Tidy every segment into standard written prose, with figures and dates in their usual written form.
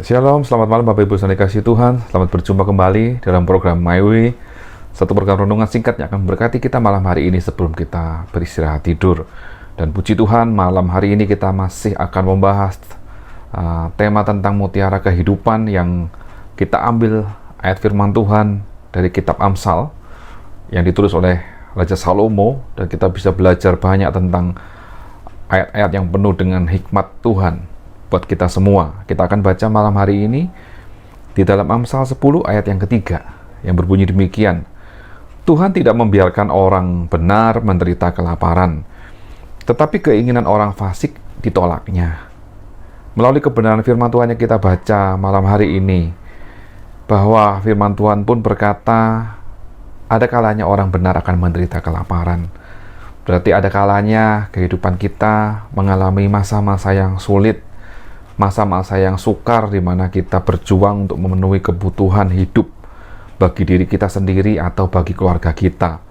Shalom, selamat malam Bapak Ibu yang dikasihi Tuhan. Selamat berjumpa kembali dalam program My Way, satu program renungan singkat yang akan memberkati kita malam hari ini sebelum kita beristirahat tidur. Dan puji Tuhan, malam hari ini kita masih akan membahas tema tentang mutiara kehidupan yang kita ambil ayat firman Tuhan dari kitab Amsal yang ditulis oleh Raja Salomo, dan kita bisa belajar banyak tentang ayat-ayat yang penuh dengan hikmat Tuhan buat kita semua. Kita akan baca malam hari ini di dalam Amsal 10 ayat yang ketiga yang berbunyi demikian. Tuhan tidak membiarkan orang benar menderita kelaparan, tetapi keinginan orang fasik ditolaknya. Melalui kebenaran firman Tuhan yang kita baca malam hari ini, bahwa firman Tuhan pun berkata, ada kalanya orang benar akan menderita kelaparan. Berarti ada kalanya kehidupan kita mengalami masa-masa yang sulit, masa-masa yang sukar, di mana kita berjuang untuk memenuhi kebutuhan hidup bagi diri kita sendiri atau bagi keluarga kita.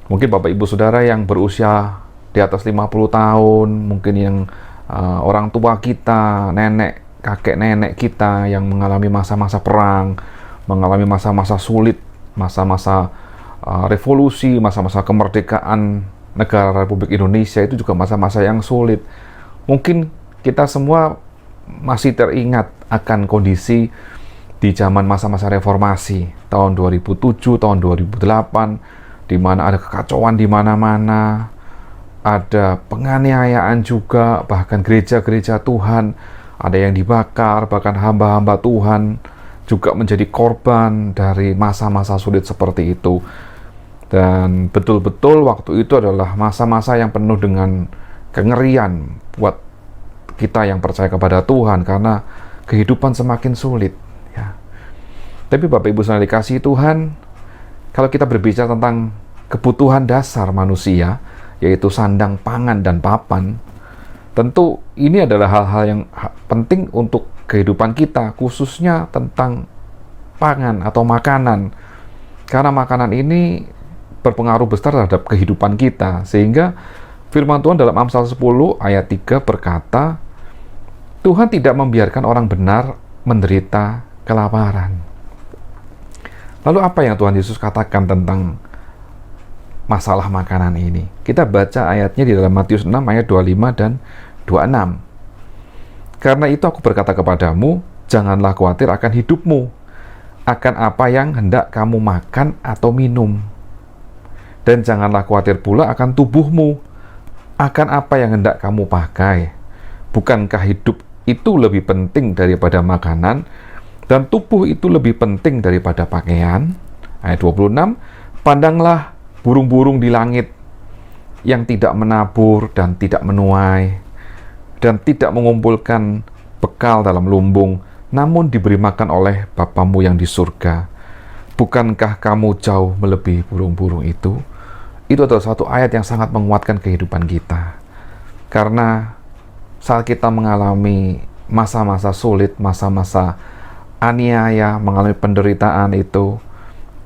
Mungkin Bapak Ibu Saudara yang berusia di atas 50 tahun, mungkin yang orang tua kita, nenek, kakek nenek kita yang mengalami masa-masa perang, mengalami masa-masa sulit, masa-masa revolusi, masa-masa kemerdekaan negara Republik Indonesia, itu juga masa-masa yang sulit. Mungkin kita semua masih teringat akan kondisi di zaman masa-masa reformasi tahun 2007, tahun 2008, di mana ada kekacauan di mana-mana, ada penganiayaan juga, bahkan gereja-gereja Tuhan ada yang dibakar, bahkan hamba-hamba Tuhan juga menjadi korban dari masa-masa sulit seperti itu. Dan betul-betul waktu itu adalah masa-masa yang penuh dengan kengerian buat kita yang percaya kepada Tuhan, karena kehidupan semakin sulit ya. Tapi Bapak Ibu yang dikasihi Tuhan, kalau kita berbicara tentang kebutuhan dasar manusia, yaitu sandang, pangan, dan papan, tentu ini adalah hal-hal yang penting untuk kehidupan kita, khususnya tentang pangan atau makanan, karena makanan ini berpengaruh besar terhadap kehidupan kita. Sehingga firman Tuhan dalam Amsal 10 ayat 3 berkata, Tuhan tidak membiarkan orang benar menderita kelaparan. Lalu apa yang Tuhan Yesus katakan tentang masalah makanan ini? Kita baca ayatnya di dalam Matius 6 ayat 25 dan 26. Karena itu aku berkata kepadamu, janganlah khawatir akan hidupmu, akan apa yang hendak kamu makan atau minum. Dan janganlah khawatir pula akan tubuhmu, akan apa yang hendak kamu pakai. Bukankah hidup itu lebih penting daripada makanan, dan tubuh itu lebih penting daripada pakaian? Ayat 26, pandanglah burung-burung di langit yang tidak menabur dan tidak menuai, dan tidak mengumpulkan bekal dalam lumbung, namun diberi makan oleh Bapamu yang di surga. Bukankah kamu jauh melebihi burung-burung itu? Itu adalah satu ayat yang sangat menguatkan kehidupan kita. Karena saat kita mengalami masa-masa sulit, masa-masa aniaya, mengalami penderitaan itu,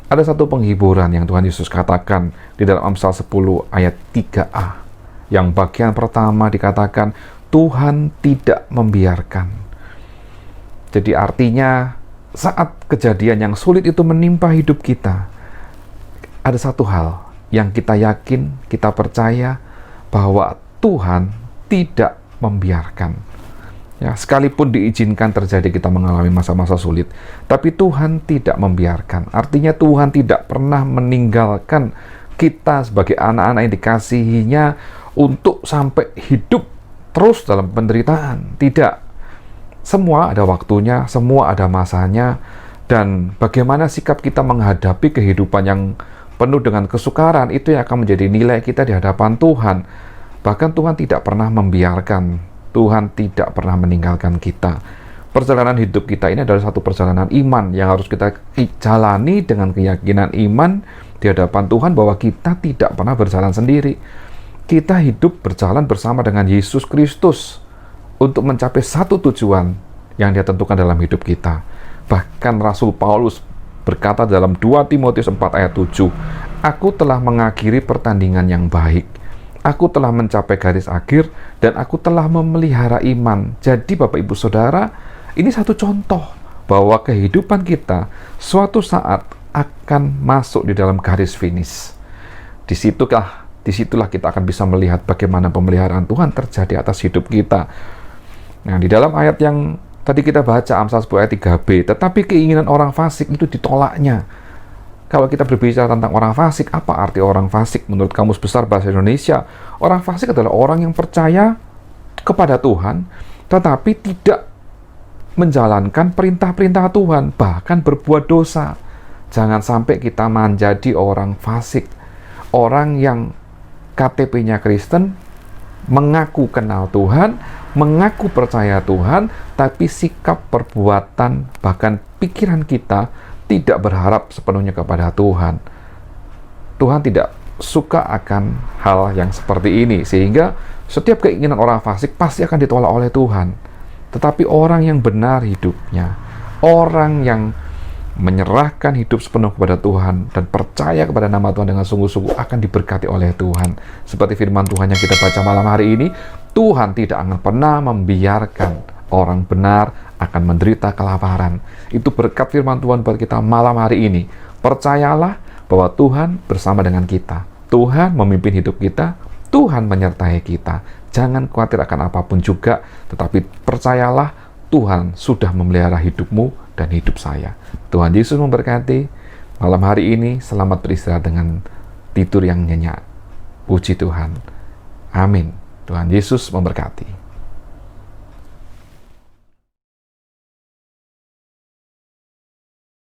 ada satu penghiburan yang Tuhan Yesus katakan di dalam Amsal 10 ayat 3a. Yang bagian pertama dikatakan, Tuhan tidak membiarkan. Jadi artinya saat kejadian yang sulit itu menimpa hidup kita, ada satu hal yang kita yakin, kita percaya, bahwa Tuhan tidak membiarkan. Ya, sekalipun diizinkan terjadi kita mengalami masa-masa sulit, tapi Tuhan tidak membiarkan. Artinya Tuhan tidak pernah meninggalkan kita sebagai anak-anak yang dikasihinya untuk sampai hidup terus dalam penderitaan. Tidak. Semua ada waktunya, semua ada masanya, dan bagaimana sikap kita menghadapi kehidupan yang penuh dengan kesukaran, itu yang akan menjadi nilai kita di hadapan Tuhan. Bahkan Tuhan tidak pernah membiarkan, Tuhan tidak pernah meninggalkan kita. Perjalanan hidup kita ini adalah satu perjalanan iman yang harus kita jalani dengan keyakinan iman di hadapan Tuhan, bahwa kita tidak pernah berjalan sendiri. Kita hidup berjalan bersama dengan Yesus Kristus untuk mencapai satu tujuan yang Dia tentukan dalam hidup kita. Bahkan Rasul Paulus berkata dalam 2 Timotius 4 ayat 7, aku telah mengakhiri pertandingan yang baik, aku telah mencapai garis akhir, dan aku telah memelihara iman. Jadi Bapak Ibu Saudara, Ini satu contoh bahwa kehidupan kita suatu saat akan masuk di dalam garis finish. Disitulah kita akan bisa melihat bagaimana pemeliharaan Tuhan terjadi atas hidup kita. Nah, di dalam ayat yang tadi kita baca, Amsal 10 ayat 3b, tetapi keinginan orang fasik itu ditolaknya. Kalau kita berbicara tentang orang fasik, apa arti orang fasik menurut Kamus Besar Bahasa Indonesia? Orang fasik adalah orang yang percaya kepada Tuhan, tetapi tidak menjalankan perintah-perintah Tuhan, bahkan berbuat dosa. Jangan sampai kita menjadi orang fasik. Orang yang KTP-nya Kristen, mengaku kenal Tuhan, mengaku percaya Tuhan, tapi sikap, perbuatan, bahkan pikiran kita tidak berharap sepenuhnya kepada Tuhan. Tuhan tidak suka akan hal yang seperti ini, sehingga setiap keinginan orang fasik pasti akan ditolak oleh Tuhan. Tetapi orang yang benar hidupnya, orang yang menyerahkan hidup sepenuh kepada Tuhan dan percaya kepada nama Tuhan dengan sungguh-sungguh akan diberkati oleh Tuhan. Seperti firman Tuhan yang kita baca malam hari ini, Tuhan tidak akan pernah membiarkan orang benar akan menderita kelaparan. Itu berkat firman Tuhan buat kita malam hari ini. Percayalah bahwa Tuhan bersama dengan kita. Tuhan memimpin hidup kita, Tuhan menyertai kita. Jangan khawatir akan apapun juga, tetapi percayalah Tuhan sudah memelihara hidupmu dan hidup saya. Tuhan Yesus memberkati. Malam hari ini selamat beristirahat dengan tidur yang nyenyak. Puji Tuhan. Amin. Tuhan Yesus memberkati.